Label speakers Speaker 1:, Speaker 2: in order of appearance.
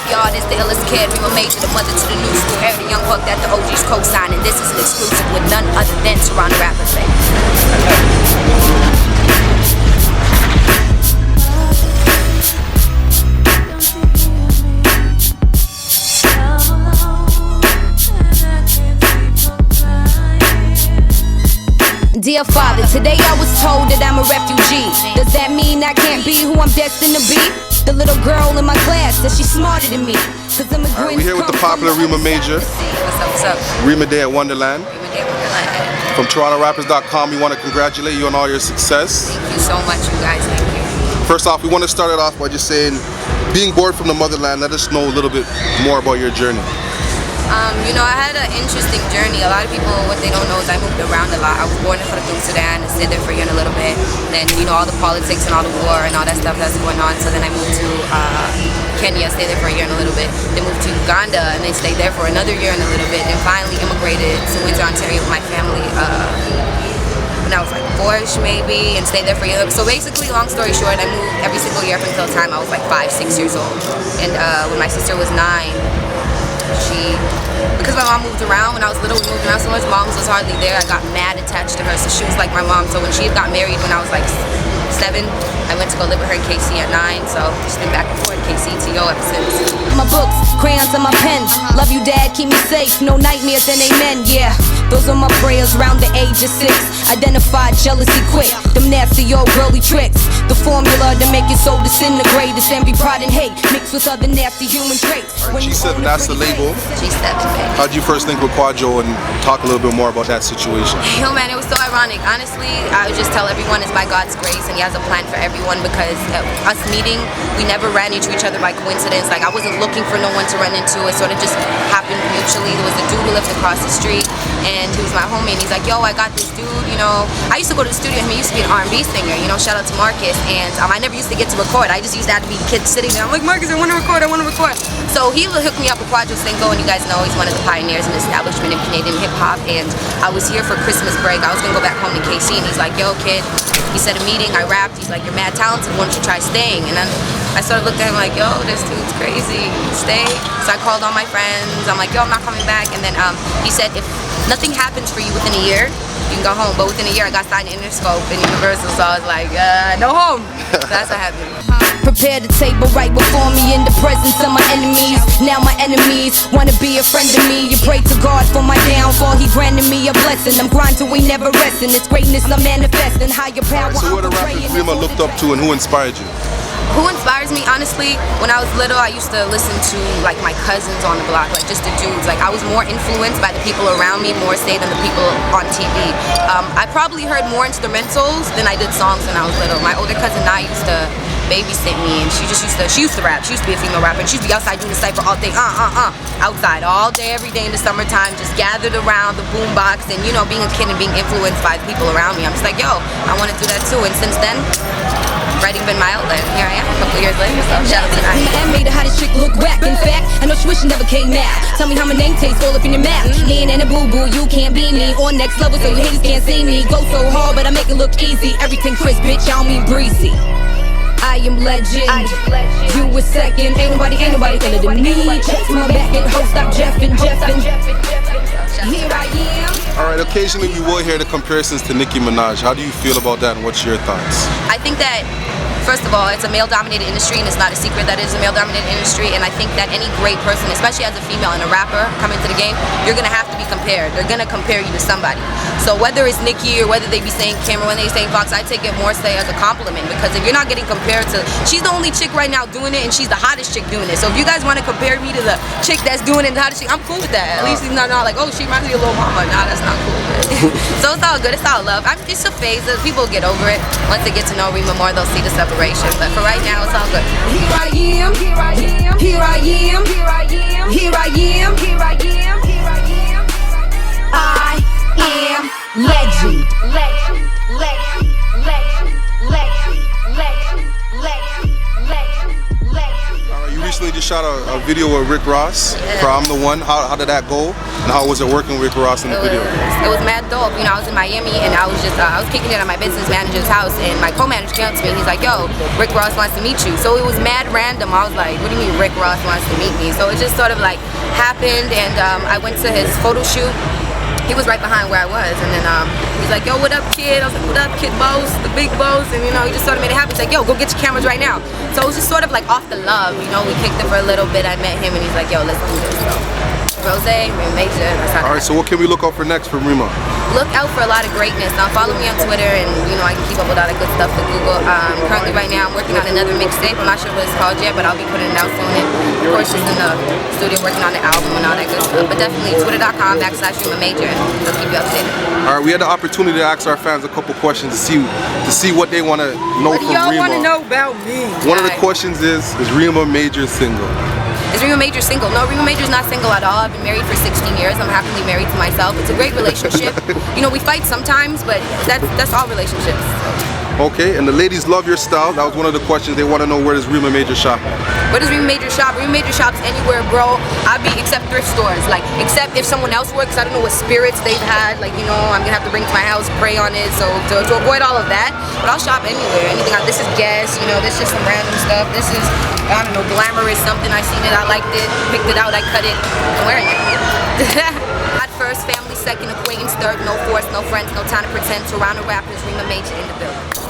Speaker 1: backyard is the illest kid. Reema Major, the mother to the new school. Heir the young buck that the OG's co-sign. And this is an exclusive with none other than Toronto rappers.
Speaker 2: Dear Father, today I was told that I'm a refugee. Does that mean I can't be who I'm destined to be? The little girl in my class says she's smarter than me.
Speaker 3: Alright, we're here with the popular Reema Major.
Speaker 1: What's up?
Speaker 3: Reema Day at Wonderland.
Speaker 1: Reema Day at Wonderland.
Speaker 3: From TorontoRappers.com, we want to congratulate you on all your success.
Speaker 1: Thank you so much, you guys. Thank you.
Speaker 3: First off, we want to start it off by just saying, being born from the motherland, let us know a little bit more about your journey.
Speaker 1: You know, I had an interesting journey. A lot of people, what they don't know is I moved around a lot. I was born in Khartoum, Sudan, and stayed there for a year and a little bit. Then, you know, all the politics and all the war and all that stuff that's going on. So then I moved to Kenya, stayed there for a year and a little bit. Then moved to Uganda, and then stayed there for another year and a little bit. Then finally immigrated to Windsor, Ontario with my family when I was like 4-ish maybe, and stayed there for a year. So basically, long story short, I moved every single year up until the time I was like 5-6 years old. And when my sister was 9, because my mom moved around when I was little, we moved around so much, mom was hardly there, I got mad attached to her, so she was like my mom. So when she got married when I was like 7, I went to go live with her in KC at 9, so she's been back and forth, KC to yo ever since.
Speaker 2: My books, crayons and my pens. Love you, Dad, keep me safe. No nightmares and amen, yeah. Those are my prayers round the age of 6. Identified jealousy quick, them nasty old girly tricks. The formula to make your soul disintegrate is envy, pride, and hate, mixed with other nasty human traits.
Speaker 3: When she said that's the label,
Speaker 1: G7, baby.
Speaker 3: how'd you first think with Quadro, and talk a little bit more about that situation?
Speaker 1: Yo man, it was so ironic. Honestly, I would just tell everyone it's by God's grace and he has a plan for everyone, because us meeting, we never ran into each other by coincidence. Like, I wasn't looking for no one to run into. It sort of just happened mutually. There was a dude who lived across the street, and he was my homie, and he's like, yo, I got this dude, you know. I used to go to the studio with him. He used to be an R&B singer, you know, shout out to Marcus. And I never used to get to record. I just used to have to be the kid sitting there. I'm like, Marcus, I want to record. So he hooked me up with Quadro Cinco, and you guys know he's one of the pioneers in the establishment in Canadian hip-hop. And I was here for Christmas break. I was going to go back home to KC, and he's like, yo, kid, he said a meeting, I rapped. He's like, you're mad talented. Why don't you try staying? And then I sort of looked at him like, yo, this dude's crazy. Stay. So I called all my friends. I'm like, yo, I'm not coming back. And then he said, if nothing happens for you within a year, you can go home. But within a year, I got signed to Interscope and Universal, so I was like, no home. So that's what happened.
Speaker 2: Prepare the table right before me in the presence of my enemies. Now my enemies wanna be a friend of me. You pray to God for my downfall, he granted me a blessing. I'm grinding, we never resting. It's greatness I'm manifesting. Higher power.
Speaker 3: So what are the rappers Reema looked up to, and who inspired you?
Speaker 1: Who inspires me, honestly, when I was little, I used to listen to like my cousins on the block, like just the dudes. Like, I was more influenced by the people around me, more say than the people on TV. I probably heard more instrumentals than I did songs when I was little. My older cousin Nai used to babysit me, and she used to rap. She used to be a female rapper, and she used to be outside doing the cypher all day, outside all day, every day in the summertime, just gathered around the boombox, and you know, being a kid and being influenced by the people around me, I'm just like, yo, I want to do that too. And since then, writing been my outlet. Here I am, a couple years later, so shout out to Nai.
Speaker 2: I made the hottest chick look whack. In fact, I know she wish she never came out. Tell me how my name tastes all up in your mouth. Lean and a boo-boo, you can't be me. On next level, so your haters can't see me. Go so hard, but I make it look easy. Everything crisp, bitch, I don't mean breezy. I am legend, you a second. Ain't nobody better than me. Chase my back and host, stop Jeffin'. Here I am.
Speaker 3: Alright, occasionally we will hear the comparisons to Nicki Minaj. How do you feel about that, and what's your thoughts?
Speaker 1: I think that, first of all, it's a male-dominated industry, and it's not a secret that it is a male-dominated industry. And I think that any great person, especially as a female and a rapper coming to the game, you're gonna have to be compared. They're gonna compare you to somebody. So whether it's Nicki or whether they be saying Cameron, when they say Fox, I take it more say as a compliment, because if you're not getting compared to, she's the only chick right now doing it, and she's the hottest chick doing it. So if you guys want to compare me to the chick that's doing it, the hottest chick, I'm cool with that. At least it's not like, oh, she reminds me of Lil Mama. Nah, that's not cool. So it's all good. It's all love. It's a phase. People get over it. Once they get to know Reema more, they'll see the separation. But for right now, it's all good.
Speaker 2: Here I am, here I am, here I am, here I am, here I am, here I am, here I am. I am legend. Legend, legend, legend, legend, legend, legend, legend, legend.
Speaker 3: You recently just shot a a video with Rick Ross for I'm the One. How did that go? And how was it working with Rick Ross in the video?
Speaker 1: It was mad dope. You know, I was in Miami and I was just I was kicking it at my business manager's house, and my co-manager came up to me and he's like, yo, Rick Ross wants to meet you. So it was mad random. I was like, what do you mean Rick Ross wants to meet me? So it just sort of like happened, and I went to his photo shoot. He was right behind where I was, and then he's like, yo, what up, kid? I was like, what up, kid boss, the big boss, and you know, he just sort of made it happen. He's like, yo, go get your cameras right now. So it was just sort of like off the love, you know, we kicked it for a little bit. I met him, and he's like, yo, let's do this. So Rose, Reema Major.
Speaker 3: All right, so what can we look out for next from Reema?
Speaker 1: Look out for a lot of greatness. Follow me on Twitter, and you know I can keep up with all that good stuff with Google. Currently, right now, I'm working on another mixtape. I'm not sure what it's called yet, but I'll be putting it out soon. And of course, just in the studio working on the album and all that good stuff. But definitely, twitter.com/Reema Major, and we'll keep you updated.
Speaker 3: All right, we had the opportunity to ask our fans a couple questions to see what they want to know from Reema.
Speaker 1: What do y'all want to know about me?
Speaker 3: One of the questions is Reema Major single?
Speaker 1: Is Reema Major single? No, Reema Major's not single at all. I've been married for 16 years. I'm happily married to myself. It's a great relationship. You know, we fight sometimes, but that's all relationships.
Speaker 3: Okay, and the ladies love your style. That was one of the questions. They want to know, where does Reema Major shop at?
Speaker 1: Where does Reema Major shop? Reema Major shops anywhere, bro. Except thrift stores. Like, except if someone else works, I don't know what spirits they've had. Like, you know, I'm gonna have to bring it to my house, pray on it. So to avoid all of that, but I'll shop anywhere. Anything. This is Guess. You know, this is just some random stuff. This is, I don't know, glamorous something. I seen it, I liked it, picked it out, I cut it. I'm wearing it. God first, family second, acquaintance third. No force, no friends, no time to pretend. Toronto rappers, Reema Major in the building.